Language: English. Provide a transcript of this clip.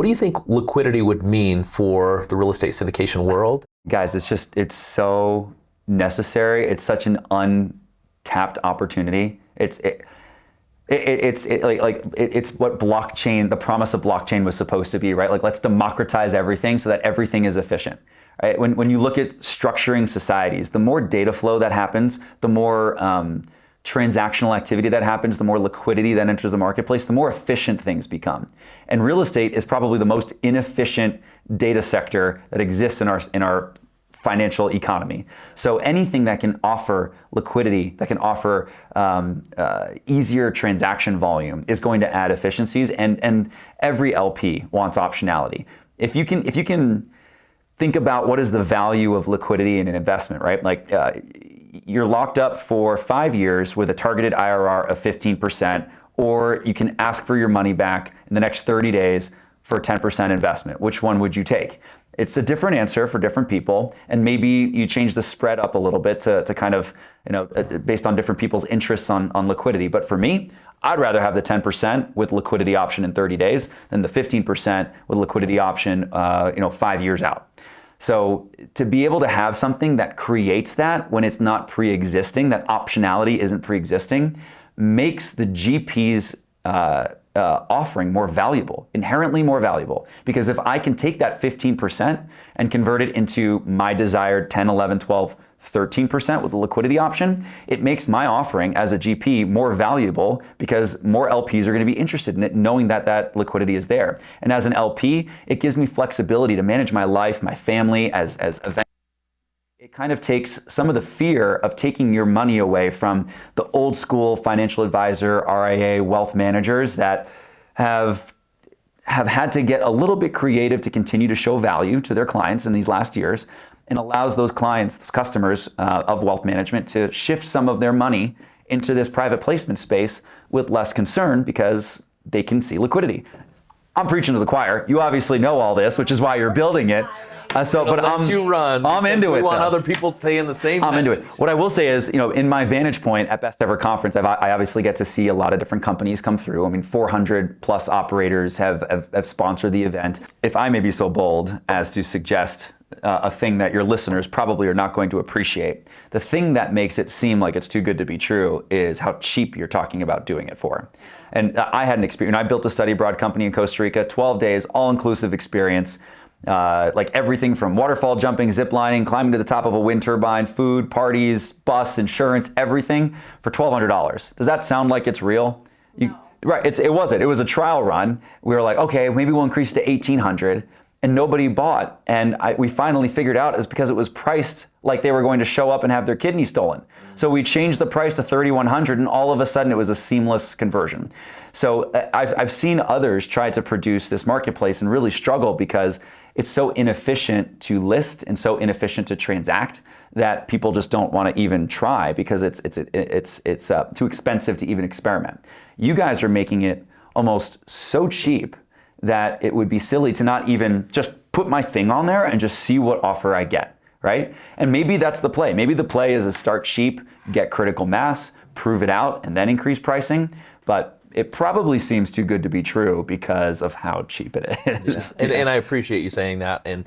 What do you think liquidity would mean for the real estate syndication world? Guys, it's so necessary. It's such an untapped opportunity. It's what blockchain, the promise of blockchain was supposed to be, right? Like, let's democratize everything so that everything is efficient. Right? When you look at structuring societies, the more data flow that happens, the more transactional activity that happens, the more liquidity that enters the marketplace, the more efficient things become. And real estate is probably the most inefficient data sector that exists in our financial economy. So anything that can offer liquidity, that can offer easier transaction volume is going to add efficiencies, and every LP wants optionality. If you can think about what is the value of liquidity in an investment, right? Like you're locked up for 5 years with a targeted IRR of 15%, or you can ask for your money back in the next 30 days for a 10% investment. Which one would you take? It's a different answer for different people, and maybe you change the spread up a little bit to kind of, based on different people's interests on liquidity. But for me, I'd rather have the 10% with liquidity option in 30 days than the 15% with liquidity option 5 years out. So to be able to have something that creates that when it's not pre-existing, that optionality isn't pre-existing, makes the GP's offering more valuable, inherently more valuable. Because if I can take that 15% and convert it into my desired 10, 11, 12, 13% with the liquidity option, it makes my offering as a GP more valuable because more LPs are going to be interested in it, knowing that that liquidity is there. And as an LP, it gives me flexibility to manage my life, my family as events. It kind of takes some of the fear of taking your money away from the old school financial advisor, RIA, wealth managers that have had to get a little bit creative to continue to show value to their clients in these last years, and allows those clients, those customers of wealth management to shift some of their money into this private placement space with less concern because they can see liquidity. I'm preaching to the choir. You obviously know all this, which is why you're building it. I'm into it. We want other people saying the same message. I'm into it. What I will say is, in my vantage point at Best Ever Conference, I obviously get to see a lot of different companies come through. I mean, 400 plus operators have sponsored the event. If I may be so bold as to suggest a thing that your listeners probably are not going to appreciate, the thing that makes it seem like it's too good to be true is how cheap you're talking about doing it for. And I had an experience. I built a study abroad company in Costa Rica, 12 days, all-inclusive experience. Like everything from waterfall jumping, zip lining, climbing to the top of a wind turbine, food, parties, bus, insurance, everything for $1,200. Does that sound like it's real? No. Right, it wasn't. It was a trial run. We were like, okay, maybe we'll increase to $1,800. And nobody bought. And we finally figured out it's because it was priced like they were going to show up and have their kidney stolen. So we changed the price to $3,100, and all of a sudden it was a seamless conversion. So I've seen others try to produce this marketplace and really struggle because it's so inefficient to list and so inefficient to transact that people just don't want to even try because it's too expensive to even experiment. You guys are making it almost so cheap that it would be silly to not even just put my thing on there and just see what offer I get, right? And maybe that's the play. Maybe the play is to start cheap, get critical mass, prove it out, and then increase pricing. But it probably seems too good to be true because of how cheap it is. Yeah. And I appreciate you saying that. And